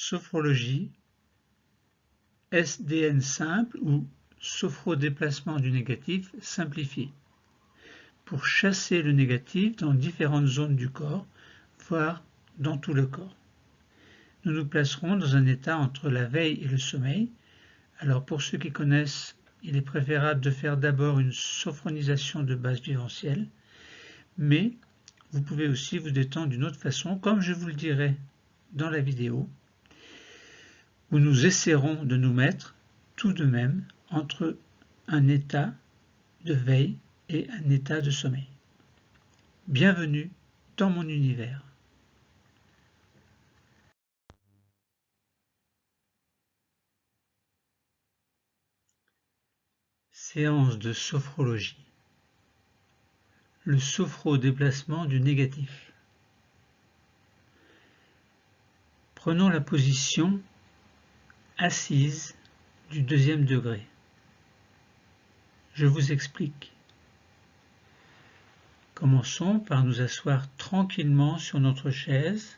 Sophrologie, SDN simple ou sophrodéplacement du négatif simplifié, pour chasser le négatif dans différentes zones du corps, voire dans tout le corps. Nous nous placerons dans un état entre la veille et le sommeil. Alors pour ceux qui connaissent, il est préférable de faire d'abord une sophronisation de base vivencielle, mais vous pouvez aussi vous détendre d'une autre façon, comme je vous le dirai dans la vidéo, où nous essaierons de nous mettre tout de même entre un état de veille et un état de sommeil. Bienvenue dans mon univers. Séance de sophrologie. Le sophrodéplacement du négatif. Prenons la position assise du deuxième degré. Je vous explique. Commençons par nous asseoir tranquillement sur notre chaise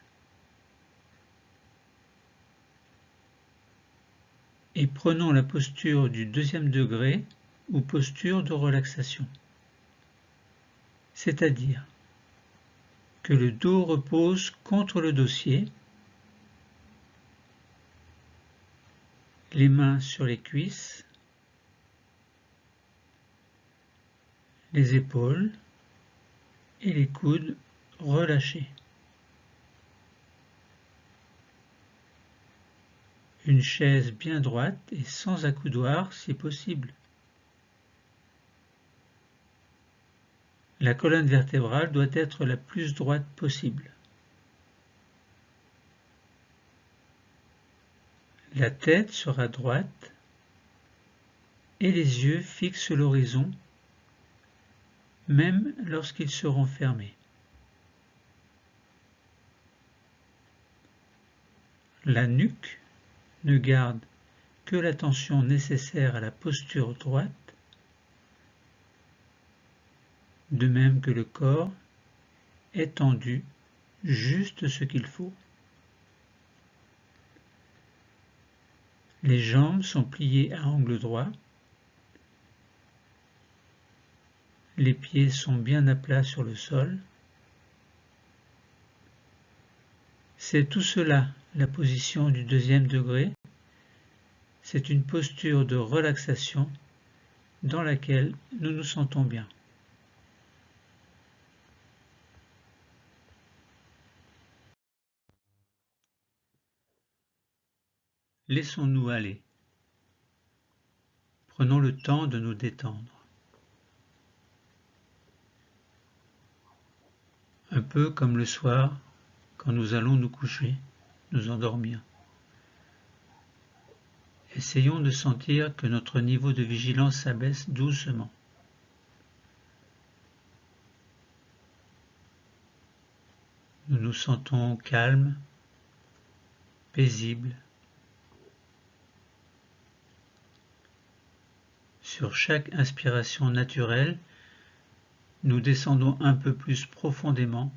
et prenons la posture du deuxième degré ou posture de relaxation. C'est-à-dire que le dos repose contre le dossier, les mains sur les cuisses, les épaules et les coudes relâchés. Une chaise bien droite et sans accoudoir si possible. La colonne vertébrale doit être la plus droite possible. La tête sera droite et les yeux fixent l'horizon, même lorsqu'ils seront fermés. La nuque ne garde que la tension nécessaire à la posture droite, de même que le corps est tendu juste ce qu'il faut. Les jambes sont pliées à angle droit, les pieds sont bien à plat sur le sol. C'est tout cela la position du deuxième degré. C'est une posture de relaxation dans laquelle nous nous sentons bien. Laissons-nous aller. Prenons le temps de nous détendre. Un peu comme le soir, quand nous allons nous coucher, nous endormir. Essayons de sentir que notre niveau de vigilance s'abaisse doucement. Nous nous sentons calmes, paisibles. Sur chaque inspiration naturelle, nous descendons un peu plus profondément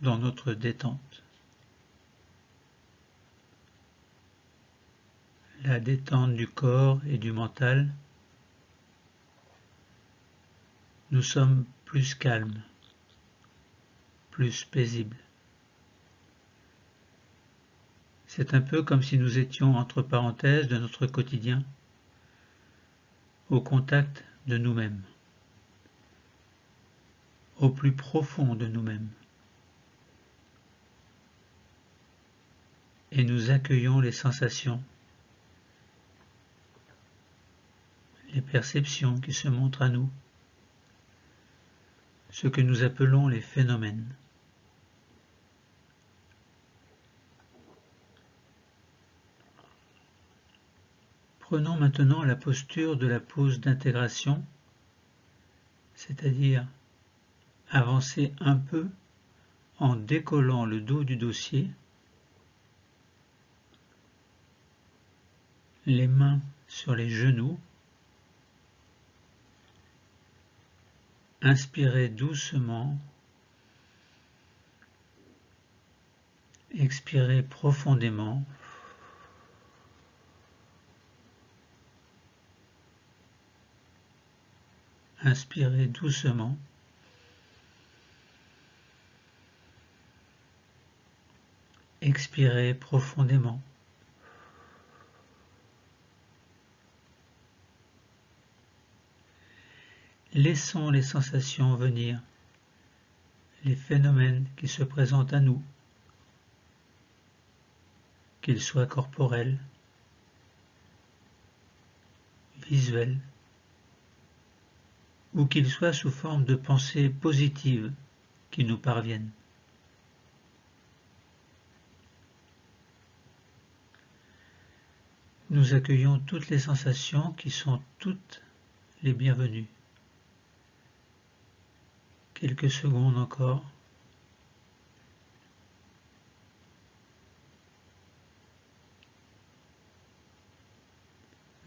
dans notre détente. La détente du corps et du mental, nous sommes plus calmes, plus paisibles. C'est un peu comme si nous étions entre parenthèses de notre quotidien, au contact de nous-mêmes, au plus profond de nous-mêmes. Et nous accueillons les sensations, les perceptions qui se montrent à nous, ce que nous appelons les phénomènes. Prenons maintenant la posture de la pose d'intégration, c'est-à-dire avancer un peu en décollant le dos du dossier, les mains sur les genoux. Inspirez doucement, expirez profondément. Inspirez doucement. Expirez profondément. Laissons les sensations venir, les phénomènes qui se présentent à nous, qu'ils soient corporels, visuels, ou qu'ils soient sous forme de pensées positives qui nous parviennent. Nous accueillons toutes les sensations qui sont toutes les bienvenues. Quelques secondes encore.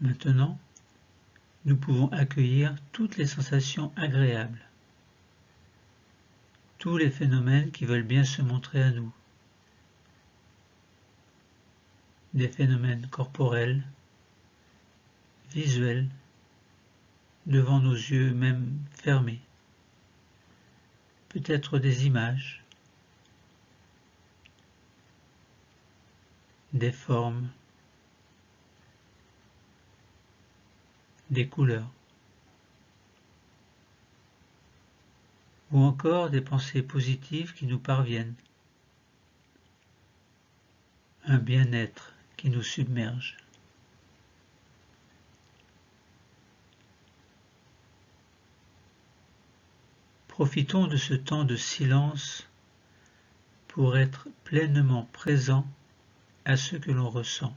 Maintenant, nous pouvons accueillir toutes les sensations agréables, tous les phénomènes qui veulent bien se montrer à nous, des phénomènes corporels, visuels, devant nos yeux même fermés, peut-être des images, des formes, des couleurs, ou encore des pensées positives qui nous parviennent, un bien-être qui nous submerge. Profitons de ce temps de silence pour être pleinement présent à ce que l'on ressent.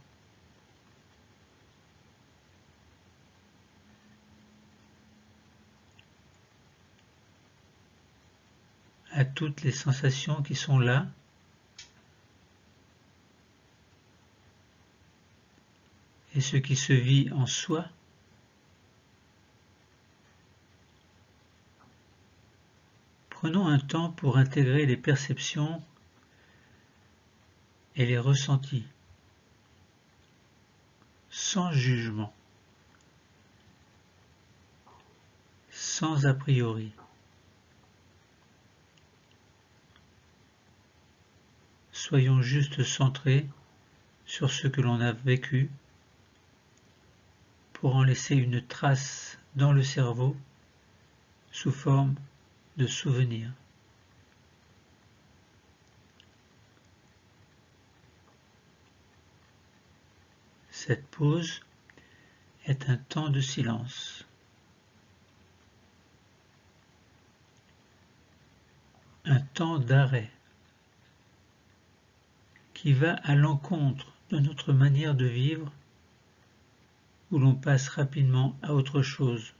À toutes les sensations qui sont là, et ce qui se vit en soi. Prenons un temps pour intégrer les perceptions et les ressentis, sans jugement, sans a priori. Soyons juste centrés sur ce que l'on a vécu pour en laisser une trace dans le cerveau sous forme de souvenirs. Cette pause est un temps de silence, un temps d'arrêt qui va à l'encontre de notre manière de vivre où l'on passe rapidement à autre chose.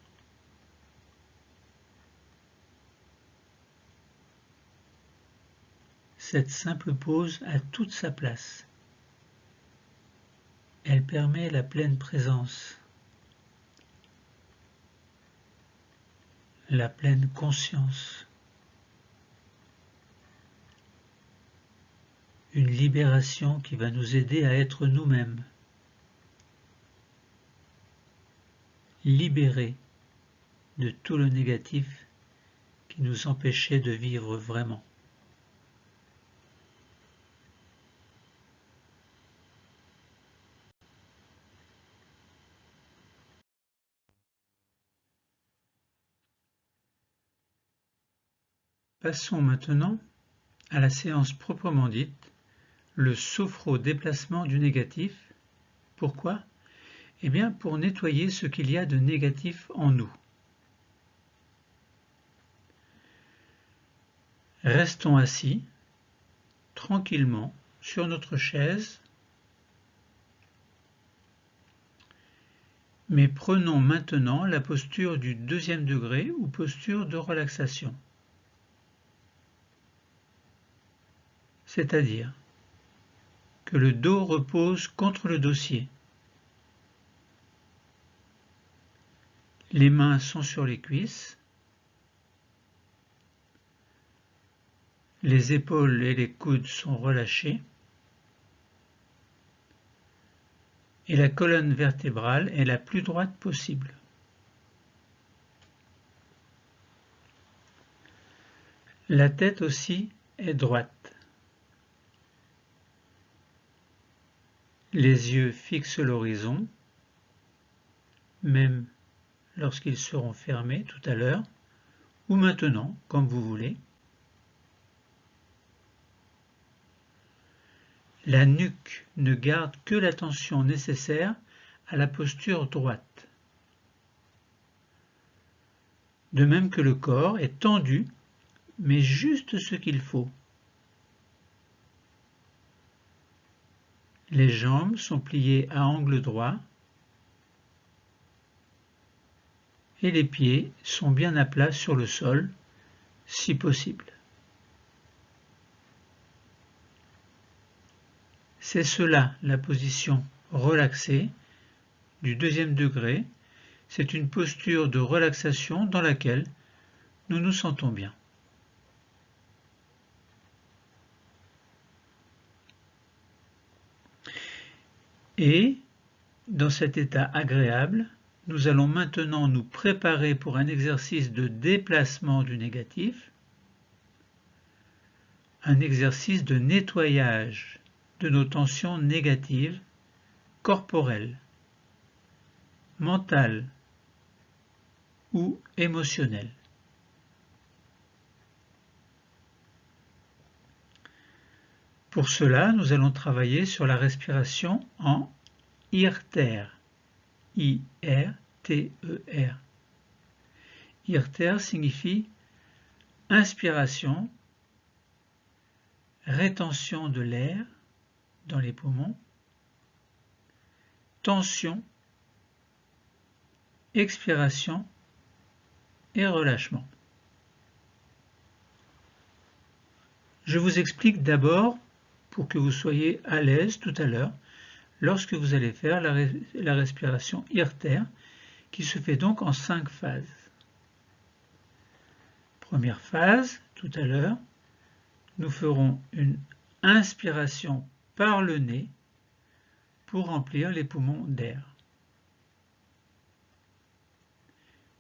Cette simple pause a toute sa place. Elle permet la pleine présence, la pleine conscience, une libération qui va nous aider à être nous-mêmes, libérés de tout le négatif qui nous empêchait de vivre vraiment. Passons maintenant à la séance proprement dite, le sophro-déplacement du négatif. Pourquoi ? Eh bien, pour nettoyer ce qu'il y a de négatif en nous. Restons assis, tranquillement, sur notre chaise, mais prenons maintenant la posture du 2e degré ou posture de relaxation. C'est-à-dire que le dos repose contre le dossier. Les mains sont sur les cuisses. Les épaules et les coudes sont relâchés. Et la colonne vertébrale est la plus droite possible. La tête aussi est droite. Les yeux fixent l'horizon, même lorsqu'ils seront fermés tout à l'heure, ou maintenant, comme vous voulez. La nuque ne garde que la tension nécessaire à la posture droite. De même que le corps est tendu, mais juste ce qu'il faut. Les jambes sont pliées à angle droit et les pieds sont bien à plat sur le sol, si possible. C'est cela la position relaxée du deuxième degré. C'est une posture de relaxation dans laquelle nous nous sentons bien. Et, dans cet état agréable, nous allons maintenant nous préparer pour un exercice de déplacement du négatif, un exercice de nettoyage de nos tensions négatives corporelles, mentales ou émotionnelles. Pour cela, nous allons travailler sur la respiration en IRTER. I-R-T-E-R. IRTER signifie inspiration, rétention de l'air dans les poumons, tension, expiration et relâchement. Je vous explique d'abord, pour que vous soyez à l'aise tout à l'heure, lorsque vous allez faire la respiration IRTER, qui se fait donc en 5 phases. Première phase, tout à l'heure, nous ferons une inspiration par le nez pour remplir les poumons d'air.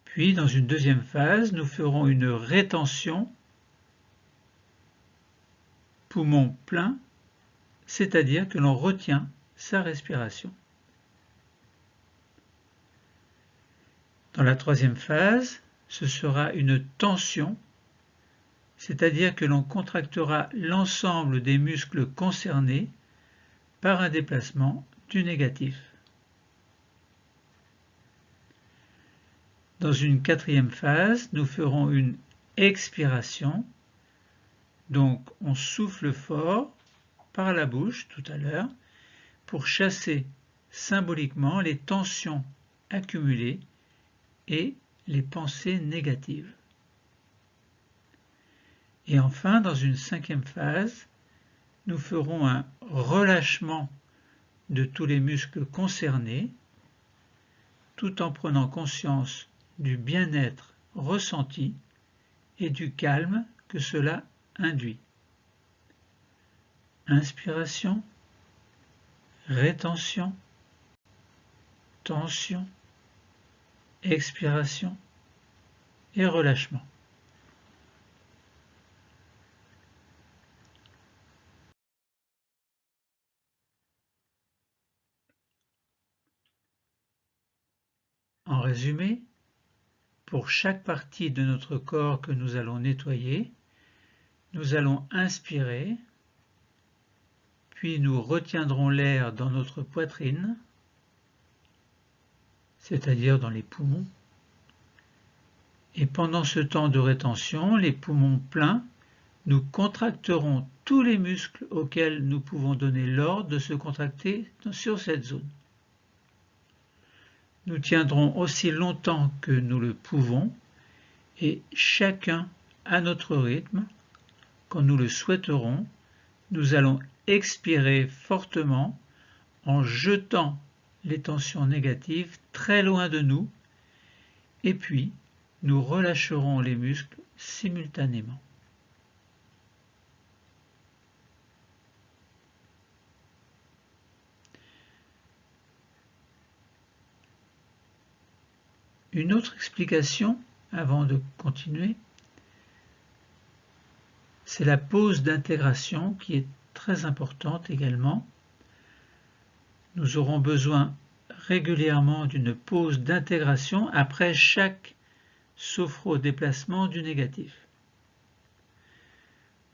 Puis, dans une deuxième phase, nous ferons une rétention poumon plein, c'est-à-dire que l'on retient sa respiration. Dans la troisième phase, ce sera une tension, c'est-à-dire que l'on contractera l'ensemble des muscles concernés par un déplacement du négatif. Dans une quatrième phase, nous ferons une expiration, donc on souffle fort par la bouche tout à l'heure pour chasser symboliquement les tensions accumulées et les pensées négatives. Et enfin, dans une cinquième phase, nous ferons un relâchement de tous les muscles concernés, tout en prenant conscience du bien-être ressenti et du calme que cela induit. Inspiration, rétention, tension, expiration et relâchement. En résumé, pour chaque partie de notre corps que nous allons nettoyer, nous allons inspirer, puis nous retiendrons l'air dans notre poitrine, c'est-à-dire dans les poumons. Et pendant ce temps de rétention, les poumons pleins, nous contracterons tous les muscles auxquels nous pouvons donner l'ordre de se contracter sur cette zone. Nous tiendrons aussi longtemps que nous le pouvons et chacun à notre rythme, quand nous le souhaiterons, nous allons expirer fortement en jetant les tensions négatives très loin de nous et puis nous relâcherons les muscles simultanément. Une autre explication, avant de continuer, c'est la pause d'intégration qui est très importante également. Nous aurons besoin régulièrement d'une pause d'intégration après chaque sophrodéplacement du négatif.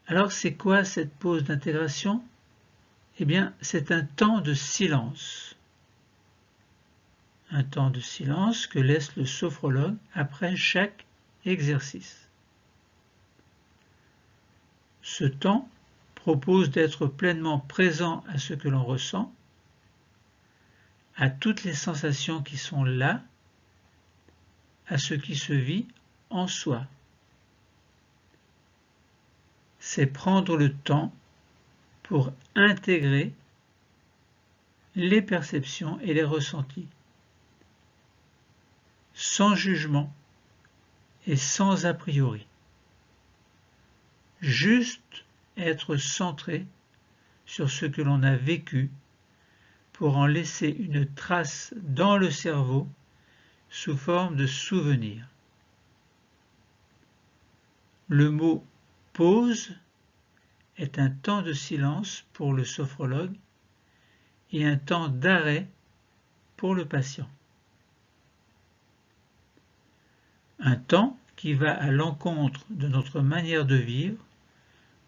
Alors c'est quoi cette pause d'intégration? Eh bien, c'est un temps de silence. Un temps de silence que laisse le sophrologue après chaque exercice. Ce temps propose d'être pleinement présent à ce que l'on ressent, à toutes les sensations qui sont là, à ce qui se vit en soi. C'est prendre le temps pour intégrer les perceptions et les ressentis, sans jugement et sans a priori. Juste être centré sur ce que l'on a vécu pour en laisser une trace dans le cerveau sous forme de souvenir. Le mot « pause » est un temps de silence pour le sophrologue et un temps d'arrêt pour le patient. Un temps qui va à l'encontre de notre manière de vivre,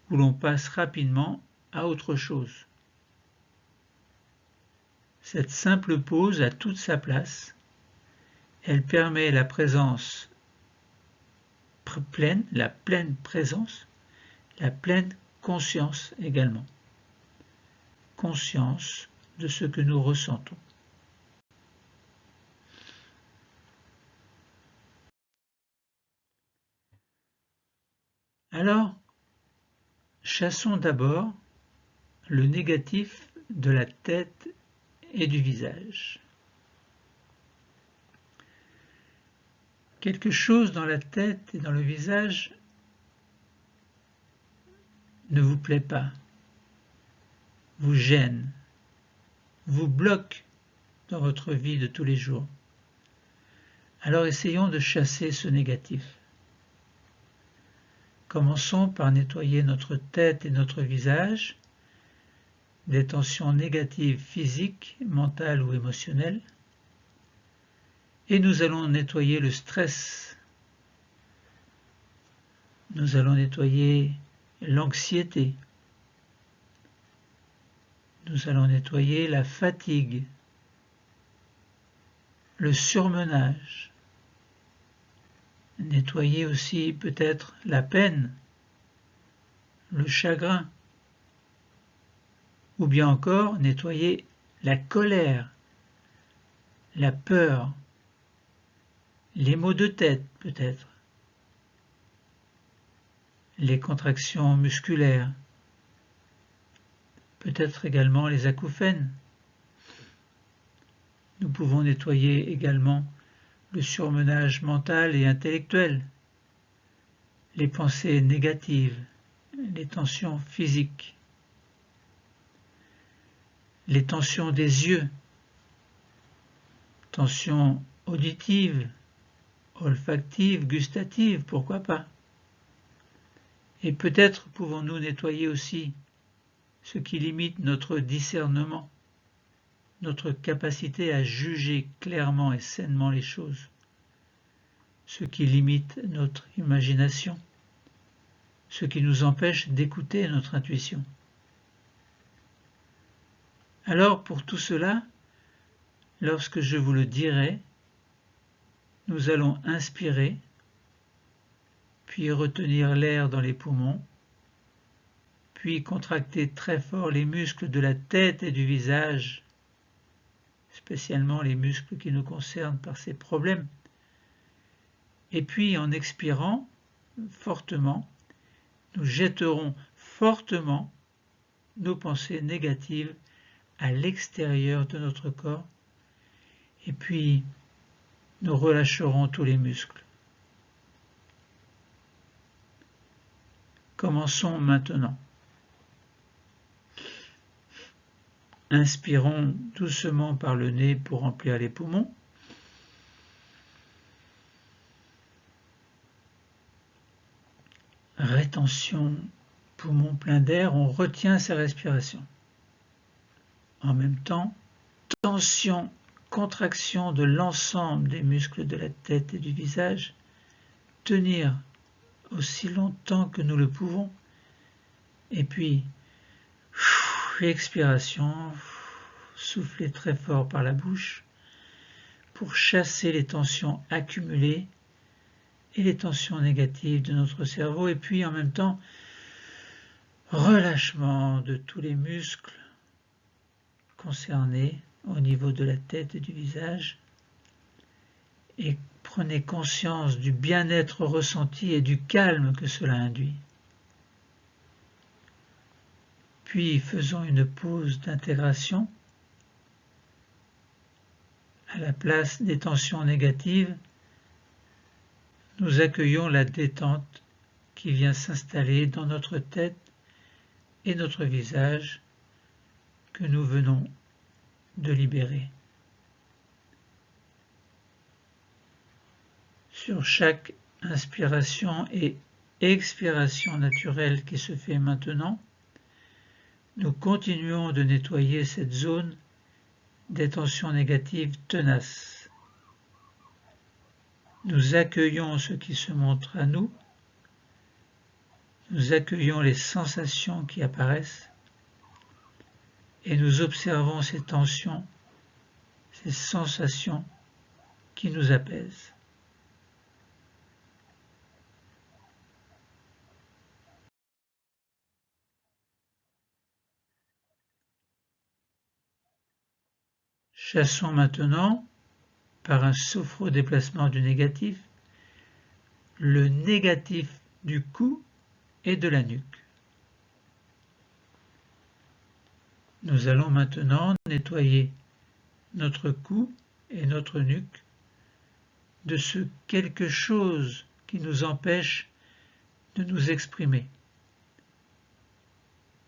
où l'on passe rapidement à autre chose. Cette simple pause a toute sa place. Elle permet la présence pleine, la pleine présence, la pleine conscience également. Conscience de ce que nous ressentons. Alors, chassons d'abord le négatif de la tête et du visage. Quelque chose dans la tête et dans le visage ne vous plaît pas, vous gêne, vous bloque dans votre vie de tous les jours. Alors essayons de chasser ce négatif. Commençons par nettoyer notre tête et notre visage des tensions négatives physiques, mentales ou émotionnelles. Et nous allons nettoyer le stress. Nous allons nettoyer l'anxiété. Nous allons nettoyer la fatigue, le surmenage. Nettoyer aussi peut-être la peine, le chagrin. Ou bien encore nettoyer la colère, la peur, les maux de tête peut-être, les contractions musculaires, peut-être également les acouphènes. Nous pouvons nettoyer également le surmenage mental et intellectuel, les pensées négatives, les tensions physiques, les tensions des yeux, tensions auditives, olfactives, gustatives, pourquoi pas. Et peut-être pouvons-nous nettoyer aussi ce qui limite notre discernement, notre capacité à juger clairement et sainement les choses, ce qui limite notre imagination, ce qui nous empêche d'écouter notre intuition. Alors pour tout cela, lorsque je vous le dirai, nous allons inspirer, puis retenir l'air dans les poumons, puis contracter très fort les muscles de la tête et du visage, spécialement les muscles qui nous concernent par ces problèmes. Et puis en expirant fortement, nous jetterons fortement nos pensées négatives à l'extérieur de notre corps, et puis nous relâcherons tous les muscles. Commençons maintenant. Inspirons doucement par le nez pour remplir les poumons. Rétention poumon plein d'air, on retient sa respiration. En même temps, tension, contraction de l'ensemble des muscles de la tête et du visage, tenir aussi longtemps que nous le pouvons, et puis expiration, souffler très fort par la bouche pour chasser les tensions accumulées et les tensions négatives de notre cerveau, et puis en même temps relâchement de tous les muscles concernés au niveau de la tête et du visage, et prenez conscience du bien-être ressenti et du calme que cela induit. Puis faisons une pause d'intégration. À la place des tensions négatives, nous accueillons la détente qui vient s'installer dans notre tête et notre visage que nous venons de libérer. Sur chaque inspiration et expiration naturelle qui se fait maintenant, nous continuons de nettoyer cette zone des tensions négatives tenaces. Nous accueillons ce qui se montre à nous, nous accueillons les sensations qui apparaissent et nous observons ces tensions, ces sensations qui nous apaisent. Chassons maintenant, par un sophro-déplacement du négatif, le négatif du cou et de la nuque. Nous allons maintenant nettoyer notre cou et notre nuque de ce quelque chose qui nous empêche de nous exprimer,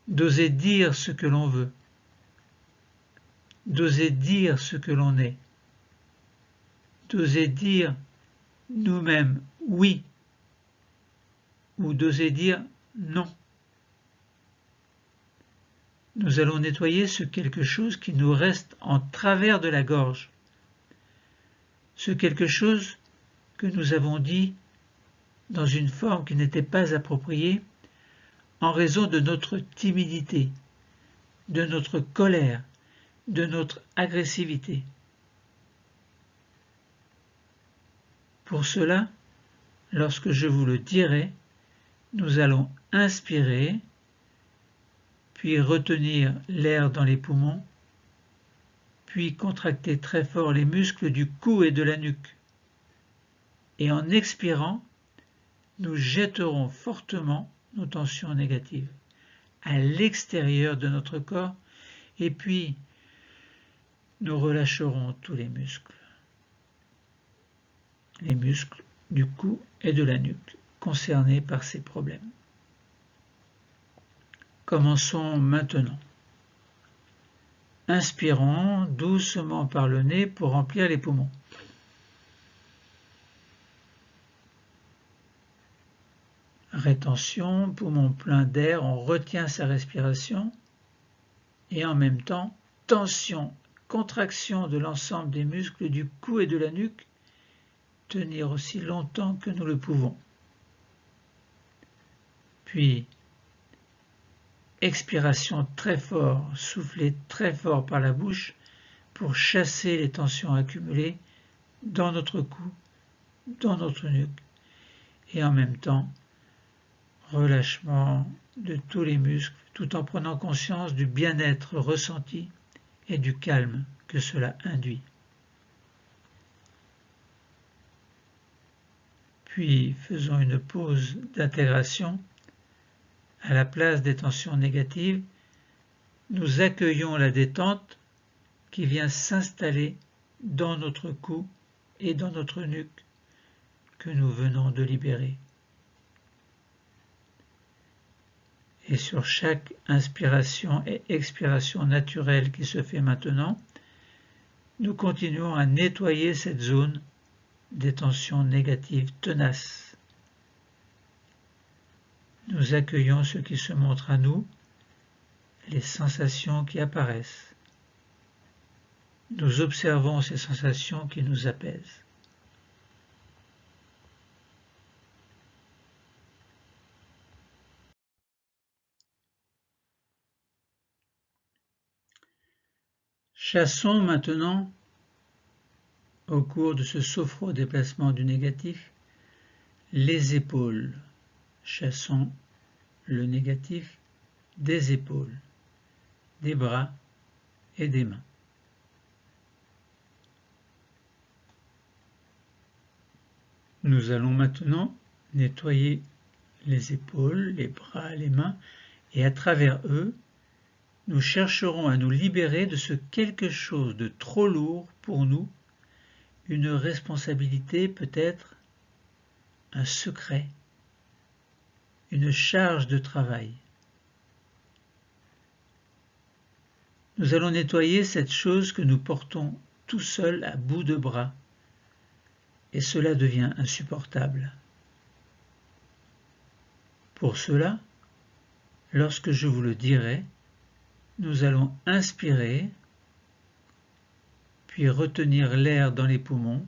d'oser dire ce que l'on veut, d'oser dire ce que l'on est, d'oser dire nous-mêmes oui, ou d'oser dire non. Nous allons nettoyer ce quelque chose qui nous reste en travers de la gorge, ce quelque chose que nous avons dit dans une forme qui n'était pas appropriée en raison de notre timidité, de notre colère, de notre agressivité. Pour cela, lorsque je vous le dirai, nous allons inspirer, puis retenir l'air dans les poumons, puis contracter très fort les muscles du cou et de la nuque. Et en expirant, nous jetterons fortement nos tensions négatives à l'extérieur de notre corps, et puis nous relâcherons tous les muscles du cou et de la nuque concernés par ces problèmes. Commençons maintenant. Inspirons doucement par le nez pour remplir les poumons. Rétention, poumon plein d'air, on retient sa respiration et en même temps, tension, contraction de l'ensemble des muscles du cou et de la nuque, tenir aussi longtemps que nous le pouvons. Puis, expiration très fort, souffler très fort par la bouche pour chasser les tensions accumulées dans notre cou, dans notre nuque, et en même temps, relâchement de tous les muscles tout en prenant conscience du bien-être ressenti et du calme que cela induit. Puis faisons une pause d'intégration. À la place des tensions négatives, nous accueillons la détente qui vient s'installer dans notre cou et dans notre nuque que nous venons de libérer. Et sur chaque inspiration et expiration naturelle qui se fait maintenant, nous continuons à nettoyer cette zone des tensions négatives tenaces. Nous accueillons ce qui se montre à nous, les sensations qui apparaissent. Nous observons ces sensations qui nous apaisent. Chassons maintenant, au cours de ce sophro-déplacement du négatif, les épaules. Chassons le négatif des épaules, des bras et des mains. Nous allons maintenant nettoyer les épaules, les bras, les mains, et à travers eux, nous chercherons à nous libérer de ce quelque chose de trop lourd pour nous, une responsabilité peut-être, un secret, une charge de travail. Nous allons nettoyer cette chose que nous portons tout seul à bout de bras, et cela devient insupportable. Pour cela, lorsque je vous le dirai, nous allons inspirer, puis retenir l'air dans les poumons,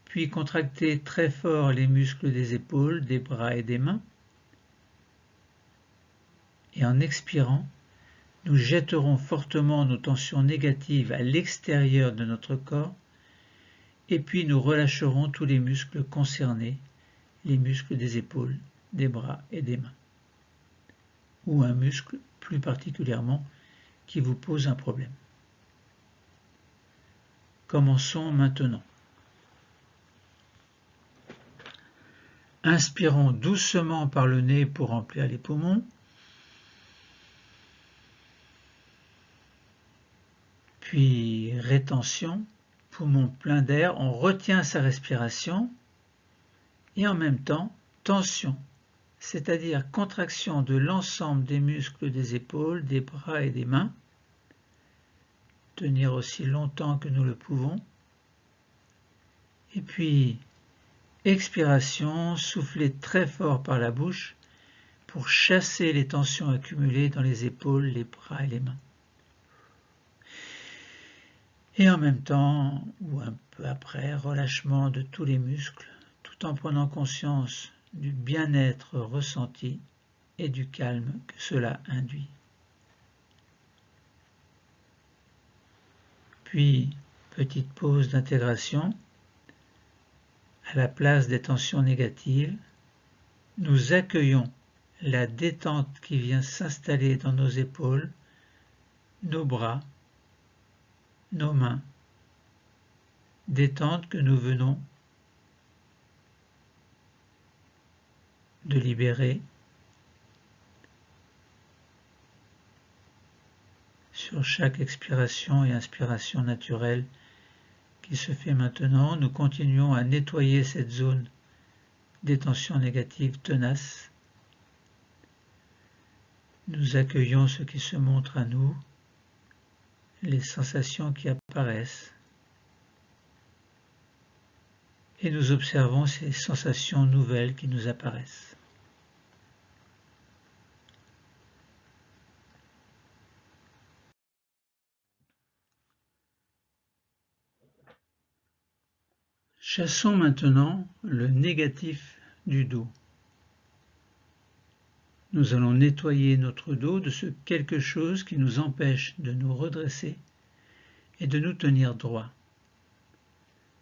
puis contracter très fort les muscles des épaules, des bras et des mains, et en expirant, nous jetterons fortement nos tensions négatives à l'extérieur de notre corps, et puis nous relâcherons tous les muscles concernés, les muscles des épaules, des bras et des mains, ou un muscle plus particulièrement qui vous pose un problème. Commençons maintenant. Inspirons doucement par le nez pour remplir les poumons. Puis rétention, poumon plein d'air, on retient sa respiration et en même temps tension, c'est-à-dire contraction de l'ensemble des muscles des épaules, des bras et des mains. Tenir aussi longtemps que nous le pouvons. Et puis expiration, souffler très fort par la bouche pour chasser les tensions accumulées dans les épaules, les bras et les mains. Et en même temps, ou un peu après, relâchement de tous les muscles, tout en prenant conscience du bien-être ressenti et du calme que cela induit. Puis, petite pause d'intégration. À la place des tensions négatives, nous accueillons la détente qui vient s'installer dans nos épaules, nos bras, nos mains, détente que nous venons de libérer sur chaque expiration et inspiration naturelle qui se fait maintenant. Nous continuons à nettoyer cette zone des tensions négatives tenaces. Nous accueillons ce qui se montre à nous, les sensations qui apparaissent, et nous observons ces sensations nouvelles qui nous apparaissent. Chassons maintenant le négatif du dos. Nous allons nettoyer notre dos de ce quelque chose qui nous empêche de nous redresser et de nous tenir droit.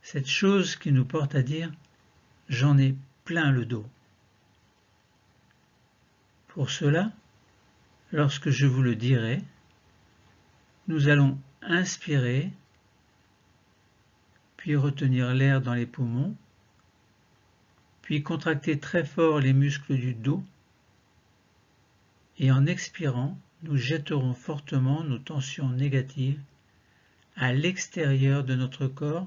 Cette chose qui nous porte à dire « j'en ai plein le dos ». Pour cela, lorsque je vous le dirai, nous allons inspirer, puis retenir l'air dans les poumons, puis contracter très fort les muscles du dos, et en expirant, nous jetterons fortement nos tensions négatives à l'extérieur de notre corps,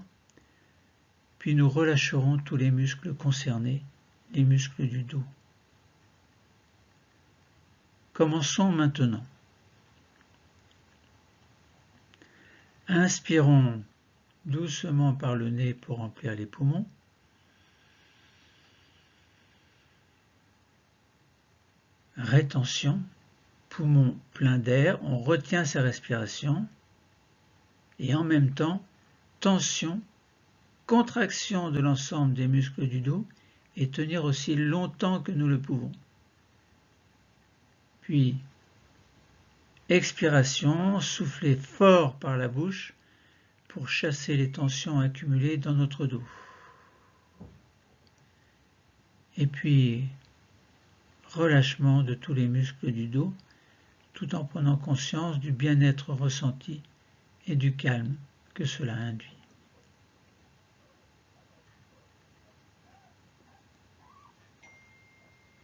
puis nous relâcherons tous les muscles concernés, les muscles du dos. Commençons maintenant. Inspirons doucement par le nez pour remplir les poumons. rétention, poumon plein d'air, on retient sa respiration et en même temps tension, contraction de l'ensemble des muscles du dos et tenir aussi longtemps que nous le pouvons. Puis expiration, souffler fort par la bouche pour chasser les tensions accumulées dans notre dos. Et puis relâchement de tous les muscles du dos, tout en prenant conscience du bien-être ressenti et du calme que cela induit.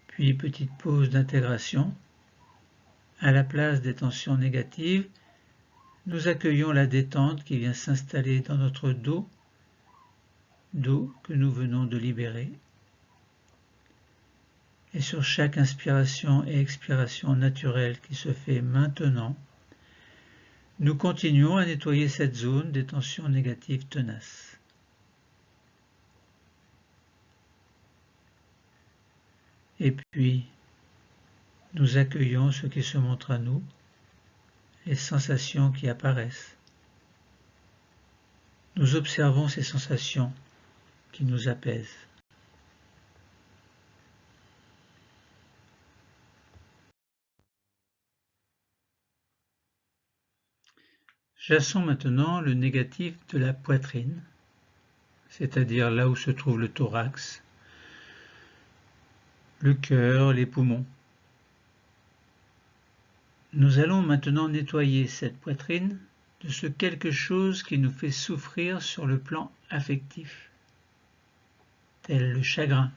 Puis petite pause d'intégration. À la place des tensions négatives, nous accueillons la détente qui vient s'installer dans notre dos que nous venons de libérer. Et sur chaque inspiration et expiration naturelle qui se fait maintenant, nous continuons à nettoyer cette zone des tensions négatives tenaces. Et puis, nous accueillons ce qui se montre à nous, les sensations qui apparaissent. Nous observons ces sensations qui nous apaisent. Chassons maintenant le négatif de la poitrine, c'est-à-dire là où se trouve le thorax, le cœur, les poumons. Nous allons maintenant nettoyer cette poitrine de ce quelque chose qui nous fait souffrir sur le plan affectif, tel le chagrin,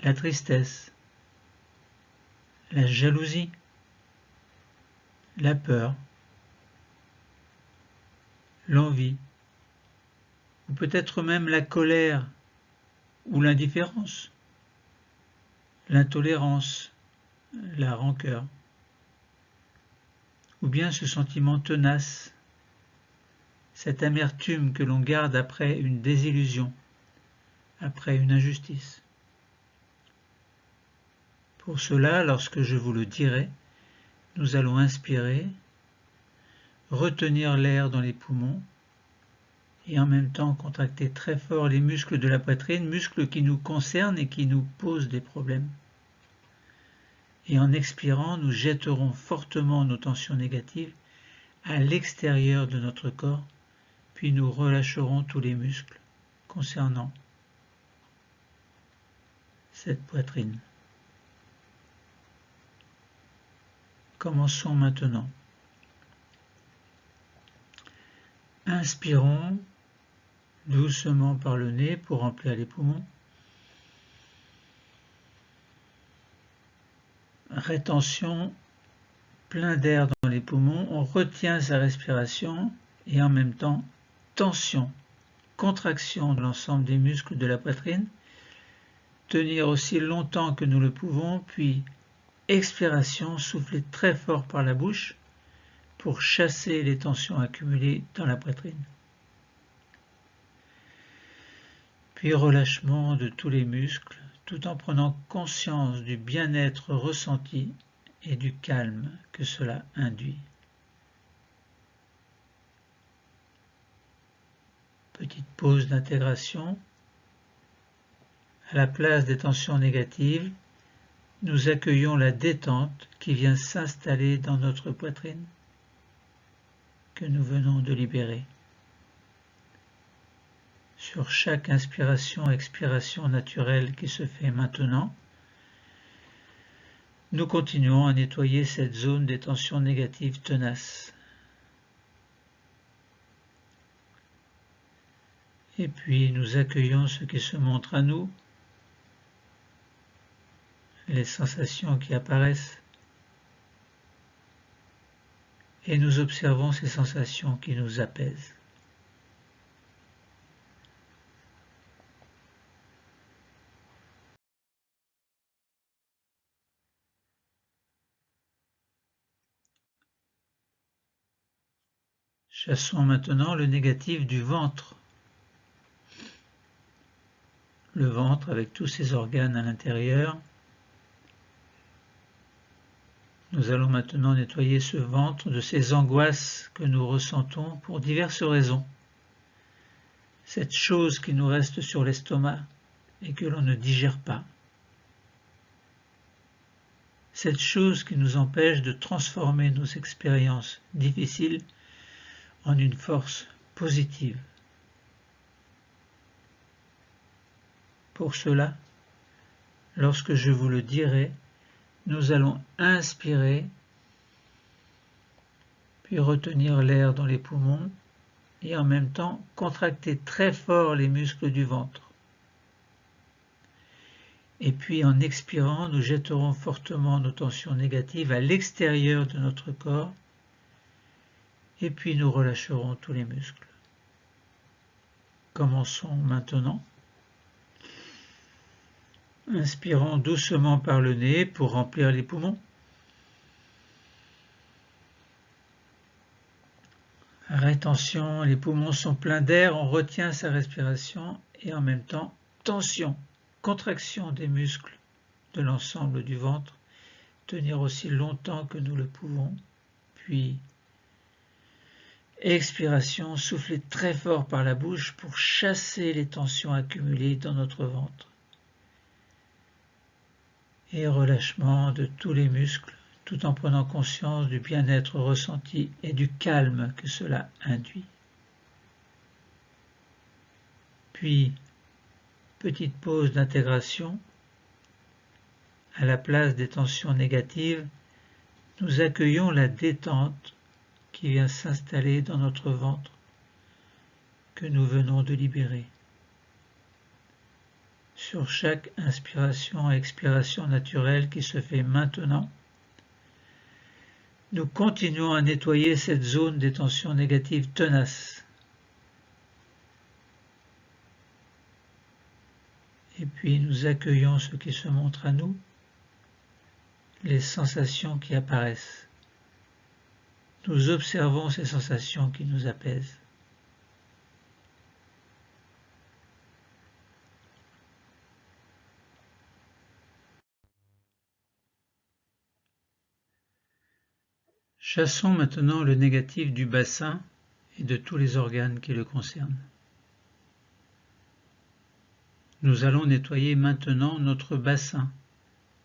la tristesse, la jalousie, la peur, l'envie, ou peut-être même la colère ou l'indifférence, l'intolérance, la rancœur, ou bien ce sentiment tenace, cette amertume que l'on garde après une désillusion, après une injustice. Pour cela, lorsque je vous le dirai, nous allons inspirer, retenir l'air dans les poumons et en même temps contracter très fort les muscles de la poitrine, muscles qui nous concernent et qui nous posent des problèmes. Et en expirant, nous jetterons fortement nos tensions négatives à l'extérieur de notre corps, puis nous relâcherons tous les muscles concernant cette poitrine. Commençons maintenant. Inspirons doucement par le nez pour remplir les poumons. Rétention, plein d'air dans les poumons, on retient sa respiration et en même temps tension, contraction de l'ensemble des muscles de la poitrine, tenir aussi longtemps que nous le pouvons, puis expiration, souffler très fort par la bouche pour chasser les tensions accumulées dans la poitrine. Puis relâchement de tous les muscles, tout en prenant conscience du bien-être ressenti et du calme que cela induit. Petite pause d'intégration. À la place des tensions négatives, nous accueillons la détente qui vient s'installer dans notre poitrine, que nous venons de libérer. Sur chaque inspiration-expiration naturelle qui se fait maintenant, nous continuons à nettoyer cette zone des tensions négatives tenaces. Et puis nous accueillons ce qui se montre à nous, les sensations qui apparaissent, et nous observons ces sensations qui nous apaisent. Chassons maintenant le négatif du ventre. Le ventre avec tous ses organes à l'intérieur, Nous allons maintenant nettoyer ce ventre de ces angoisses que nous ressentons pour diverses raisons. Cette chose qui nous reste sur l'estomac et que l'on ne digère pas. Cette chose qui nous empêche de transformer nos expériences difficiles en une force positive. Pour cela, lorsque je vous le dirai, nous allons inspirer, puis retenir l'air dans les poumons et en même temps contracter très fort les muscles du ventre. Et puis en expirant, nous jetterons fortement nos tensions négatives à l'extérieur de notre corps et puis nous relâcherons tous les muscles. Commençons maintenant. Inspirons doucement par le nez pour remplir les poumons. Rétention, les poumons sont pleins d'air, on retient sa respiration et en même temps tension, contraction des muscles de l'ensemble du ventre, tenir aussi longtemps que nous le pouvons, puis expiration, souffler très fort par la bouche pour chasser les tensions accumulées dans notre ventre. Et relâchement de tous les muscles, tout en prenant conscience du bien-être ressenti et du calme que cela induit. Puis, petite pause d'intégration. À la place des tensions négatives, nous accueillons la détente qui vient s'installer dans notre ventre, que nous venons de libérer. Sur chaque inspiration et expiration naturelle qui se fait maintenant, nous continuons à nettoyer cette zone des tensions négatives tenaces. Et puis nous accueillons ce qui se montre à nous, les sensations qui apparaissent. Nous observons ces sensations qui nous apaisent. Chassons maintenant le négatif du bassin et de tous les organes qui le concernent. Nous allons nettoyer maintenant notre bassin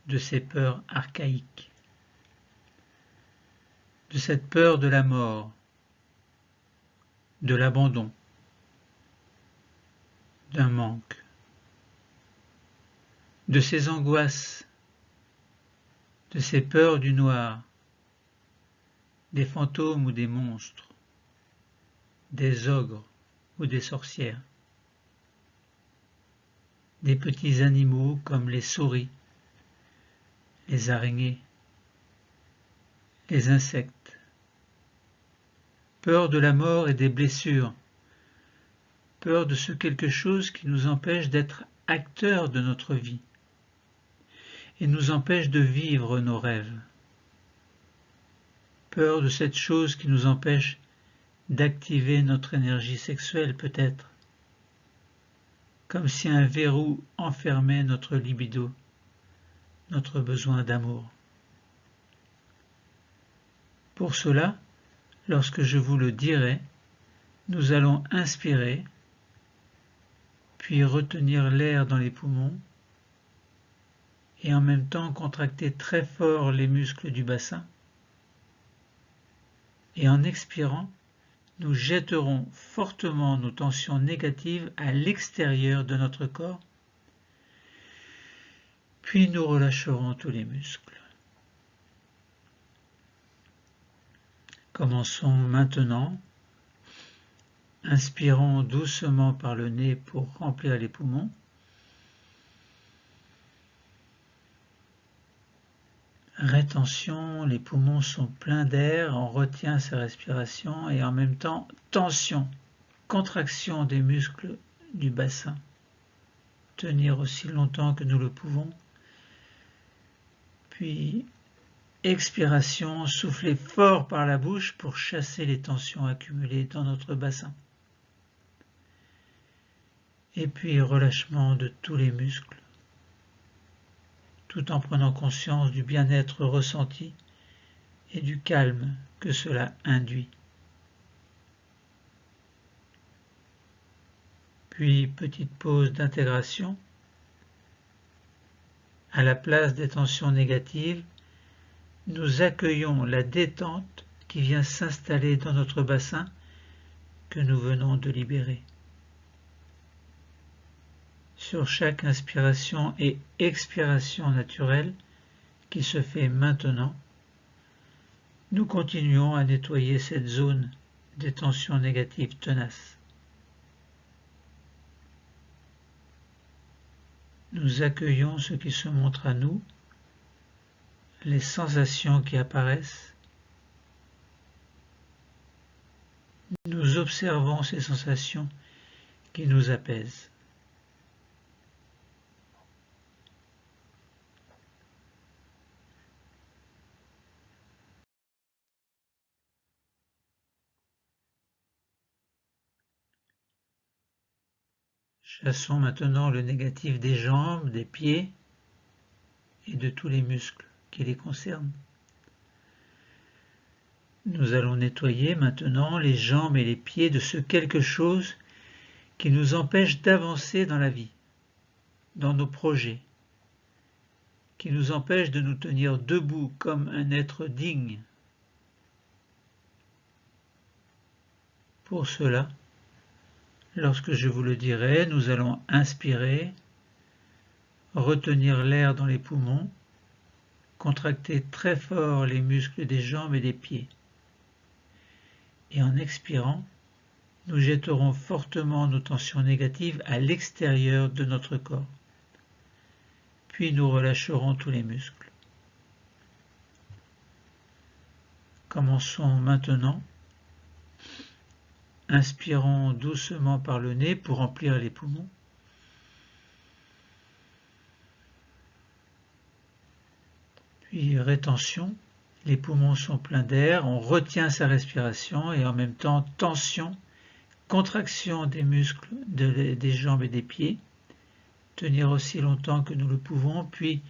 de ces peurs archaïques, de cette peur de la mort, de l'abandon, d'un manque, de ces angoisses, de ces peurs du noir, des fantômes ou des monstres, des ogres ou des sorcières, des petits animaux comme les souris, les araignées, les insectes, peur de la mort et des blessures, peur de ce quelque chose qui nous empêche d'être acteurs de notre vie et nous empêche de vivre nos rêves, peur de cette chose qui nous empêche d'activer notre énergie sexuelle peut-être, comme si un verrou enfermait notre libido, notre besoin d'amour. Pour cela, lorsque je vous le dirai, nous allons inspirer, puis retenir l'air dans les poumons, et en même temps contracter très fort les muscles du bassin. Et en expirant, nous jetterons fortement nos tensions négatives à l'extérieur de notre corps, puis nous relâcherons tous les muscles. Commençons maintenant. Inspirons doucement par le nez pour remplir les poumons. Rétention, les poumons sont pleins d'air, on retient sa respiration et en même temps tension, contraction des muscles du bassin. Tenir aussi longtemps que nous le pouvons. Puis expiration, souffler fort par la bouche pour chasser les tensions accumulées dans notre bassin. Et puis relâchement de tous les muscles, tout en prenant conscience du bien-être ressenti et du calme que cela induit. Puis, petite pause d'intégration. À la place des tensions négatives, nous accueillons la détente qui vient s'installer dans notre bassin que nous venons de libérer. Sur chaque inspiration et expiration naturelle qui se fait maintenant, nous continuons à nettoyer cette zone des tensions négatives tenaces. Nous accueillons ce qui se montre à nous, les sensations qui apparaissent. Nous observons ces sensations qui nous apaisent. Chassons maintenant le négatif des jambes, des pieds et de tous les muscles qui les concernent. Nous allons nettoyer maintenant les jambes et les pieds de ce quelque chose qui nous empêche d'avancer dans la vie, dans nos projets, qui nous empêche de nous tenir debout comme un être digne. Pour cela, lorsque je vous le dirai, nous allons inspirer, retenir l'air dans les poumons, contracter très fort les muscles des jambes et des pieds. Et en expirant, nous jetterons fortement nos tensions négatives à l'extérieur de notre corps. Puis nous relâcherons tous les muscles. Commençons maintenant. Inspirons doucement par le nez pour remplir les poumons. Puis rétention, les poumons sont pleins d'air, on retient sa respiration et en même temps tension, contraction des muscles des jambes et des pieds, tenir aussi longtemps que nous le pouvons, puis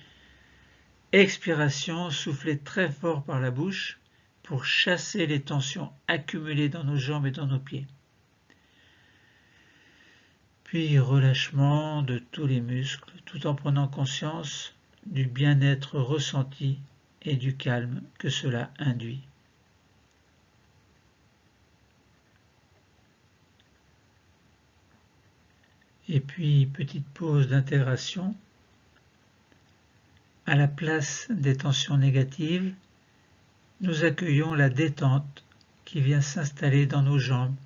expiration, souffler très fort par la bouche pour chasser les tensions accumulées dans nos jambes et dans nos pieds. Puis relâchement de tous les muscles, tout en prenant conscience du bien-être ressenti et du calme que cela induit. Et puis, petite pause d'intégration. À la place des tensions négatives, nous accueillons la détente qui vient s'installer dans nos jambes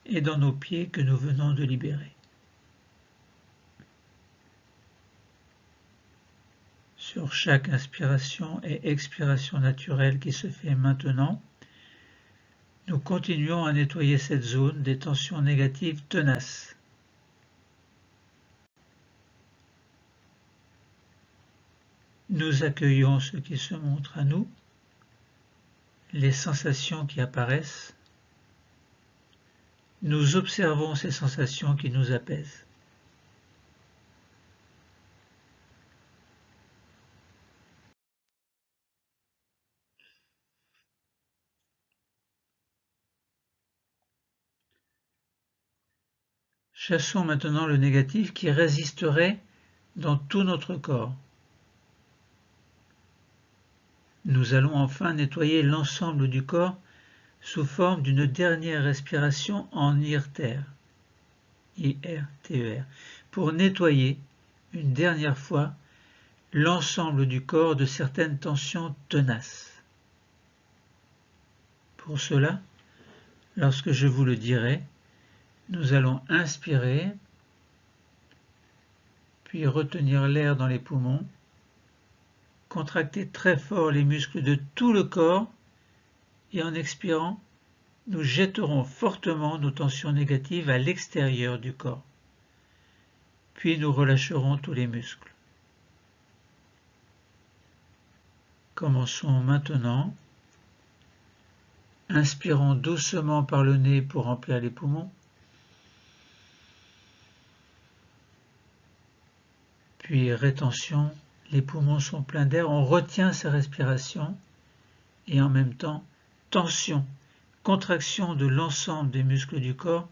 et dans nos pieds que nous venons de libérer. Sur chaque inspiration et expiration naturelle qui se fait maintenant, nous continuons à nettoyer cette zone des tensions négatives tenaces. Nous accueillons ce qui se montre à nous, les sensations qui apparaissent. Nous observons ces sensations qui nous apaisent. Chassons maintenant le négatif qui résisterait dans tout notre corps. Nous allons enfin nettoyer l'ensemble du corps sous forme d'une dernière respiration en IRTER, I-R-T-E-R, pour nettoyer une dernière fois l'ensemble du corps de certaines tensions tenaces. Pour cela, lorsque je vous le dirai, nous allons inspirer, puis retenir l'air dans les poumons, contracter très fort les muscles de tout le corps et en expirant, nous jetterons fortement nos tensions négatives à l'extérieur du corps. Puis nous relâcherons tous les muscles. Commençons maintenant. Inspirons doucement par le nez pour remplir les poumons. Puis rétention, les poumons sont pleins d'air, on retient sa respiration et en même temps tension, contraction de l'ensemble des muscles du corps,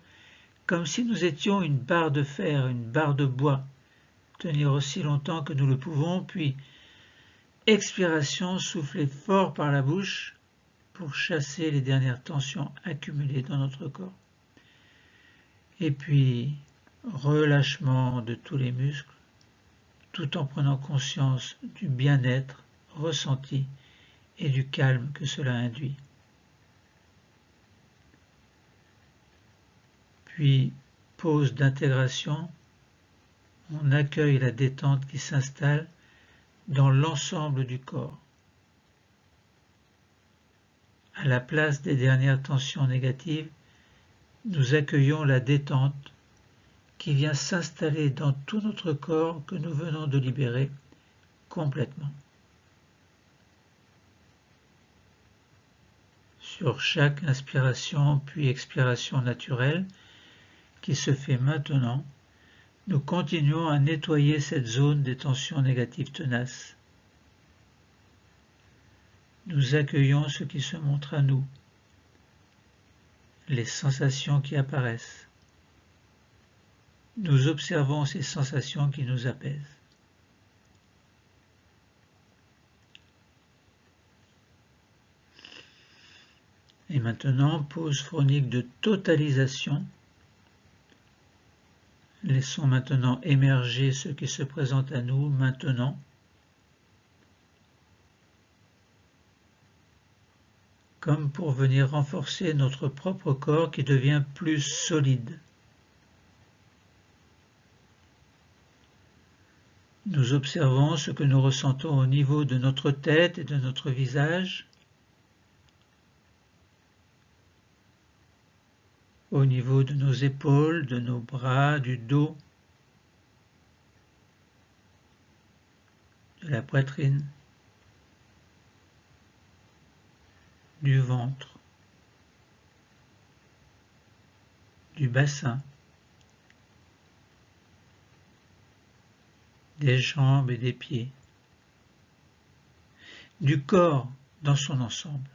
comme si nous étions une barre de fer, une barre de bois, tenir aussi longtemps que nous le pouvons, puis expiration, souffler fort par la bouche pour chasser les dernières tensions accumulées dans notre corps. Et puis relâchement de tous les muscles, tout en prenant conscience du bien-être ressenti et du calme que cela induit. Puis, pause d'intégration, on accueille la détente qui s'installe dans l'ensemble du corps. À la place des dernières tensions négatives, nous accueillons la détente qui vient s'installer dans tout notre corps que nous venons de libérer complètement. Sur chaque inspiration puis expiration naturelle qui se fait maintenant, nous continuons à nettoyer cette zone des tensions négatives tenaces. Nous accueillons ce qui se montre à nous, les sensations qui apparaissent. Nous observons ces sensations qui nous apaisent. Et maintenant, pause chronique de totalisation. Laissons maintenant émerger ce qui se présente à nous maintenant. Comme pour venir renforcer notre propre corps qui devient plus solide. Nous observons ce que nous ressentons au niveau de notre tête et de notre visage, au niveau de nos épaules, de nos bras, du dos, de la poitrine, du ventre, du bassin, des jambes et des pieds, du corps dans son ensemble.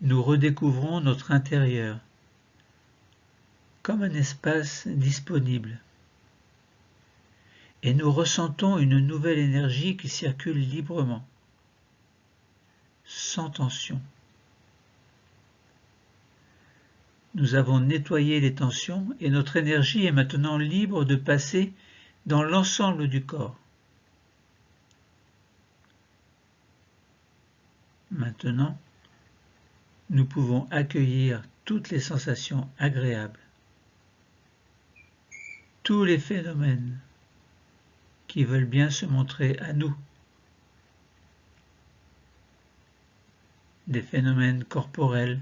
Nous redécouvrons notre intérieur comme un espace disponible et nous ressentons une nouvelle énergie qui circule librement, sans tension. Nous avons nettoyé les tensions et notre énergie est maintenant libre de passer dans l'ensemble du corps. Maintenant, nous pouvons accueillir toutes les sensations agréables, tous les phénomènes qui veulent bien se montrer à nous, des phénomènes corporels,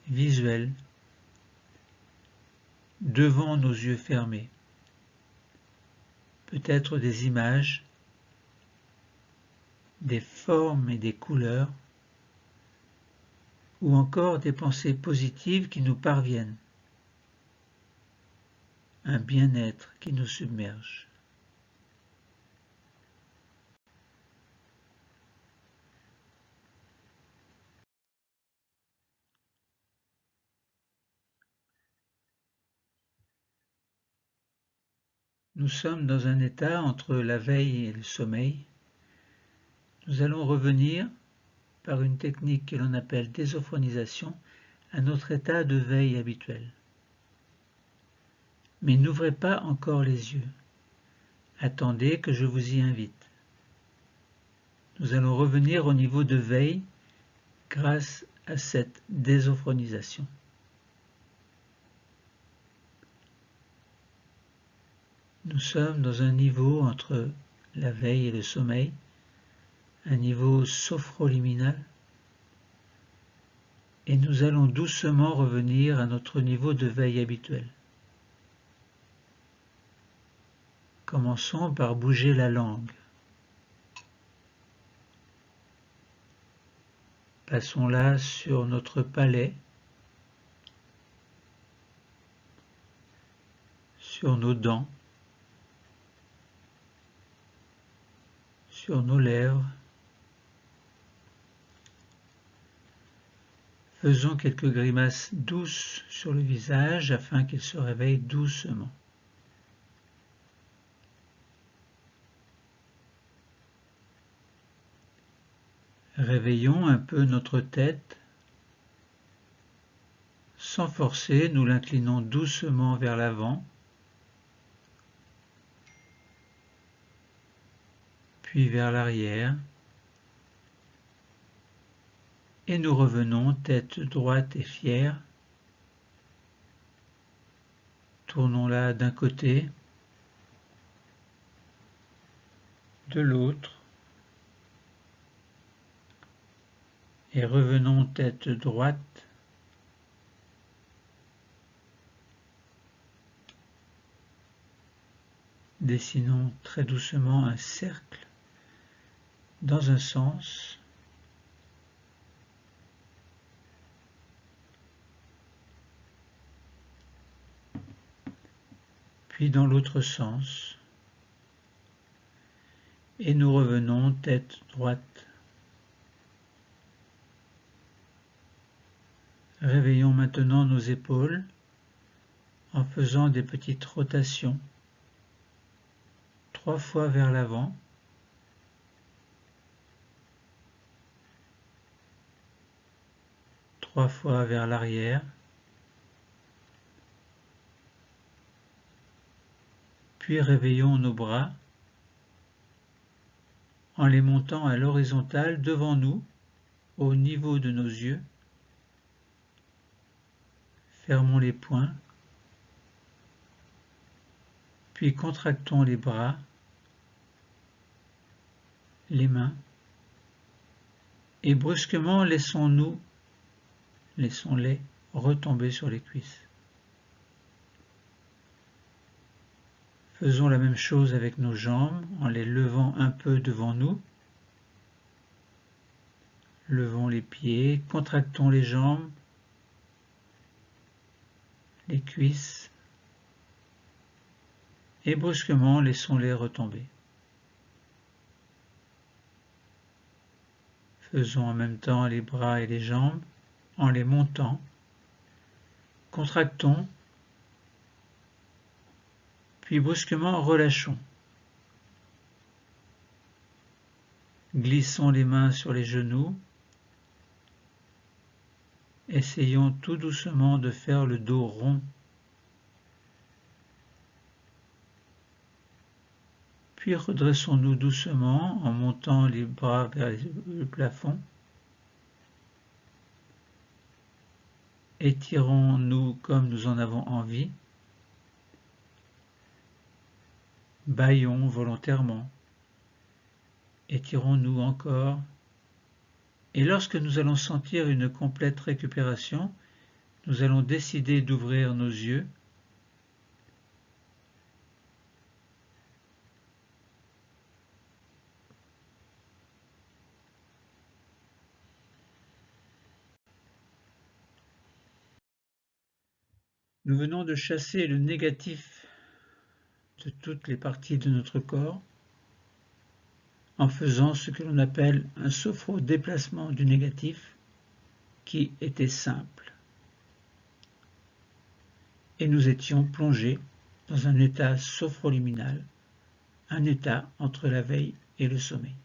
visuels, devant nos yeux fermés, peut-être des images, des formes et des couleurs, ou encore des pensées positives qui nous parviennent, un bien-être qui nous submerge. Nous sommes dans un état entre la veille et le sommeil. Nous allons revenir, par une technique que l'on appelle désophonisation, à notre état de veille habituel. Mais n'ouvrez pas encore les yeux. Attendez que je vous y invite. Nous allons revenir au niveau de veille grâce à cette désophonisation. Nous sommes dans un niveau entre la veille et le sommeil, un niveau sophroliminal, et nous allons doucement revenir à notre niveau de veille habituel. Commençons par bouger la langue. Passons-la sur notre palais, sur nos dents, sur nos lèvres. Faisons quelques grimaces douces sur le visage afin qu'il se réveille doucement. Réveillons un peu notre tête. Sans forcer, nous l'inclinons doucement vers l'avant, puis vers l'arrière, et nous revenons tête droite et fière. Tournons-la d'un côté, de l'autre, et revenons tête droite, dessinons très doucement un cercle dans un sens, puis dans l'autre sens, et nous revenons tête droite. Réveillons maintenant nos épaules en faisant des petites rotations, 3 fois vers l'avant, trois fois vers l'arrière, puis réveillons nos bras en les montant à l'horizontale devant nous, au niveau de nos yeux. Fermons les poings, puis contractons les bras, les mains, et brusquement laissons-les retomber sur les cuisses. Faisons la même chose avec nos jambes en les levant un peu devant nous. Levons les pieds, contractons les jambes, les cuisses, et brusquement laissons-les retomber. Faisons en même temps les bras et les jambes en les montant. Contractons, puis brusquement relâchons. Glissons les mains sur les genoux. Essayons tout doucement de faire le dos rond. Puis redressons-nous doucement en montant les bras vers le plafond. Étirons-nous comme nous en avons envie. Bâillons volontairement. Étirons-nous encore. Et lorsque nous allons sentir une complète récupération, nous allons décider d'ouvrir nos yeux. Nous venons de chasser le négatif de toutes les parties de notre corps en faisant ce que l'on appelle un sophro-déplacement du négatif qui était simple. Et nous étions plongés dans un état sophroliminal, un état entre la veille et le sommeil.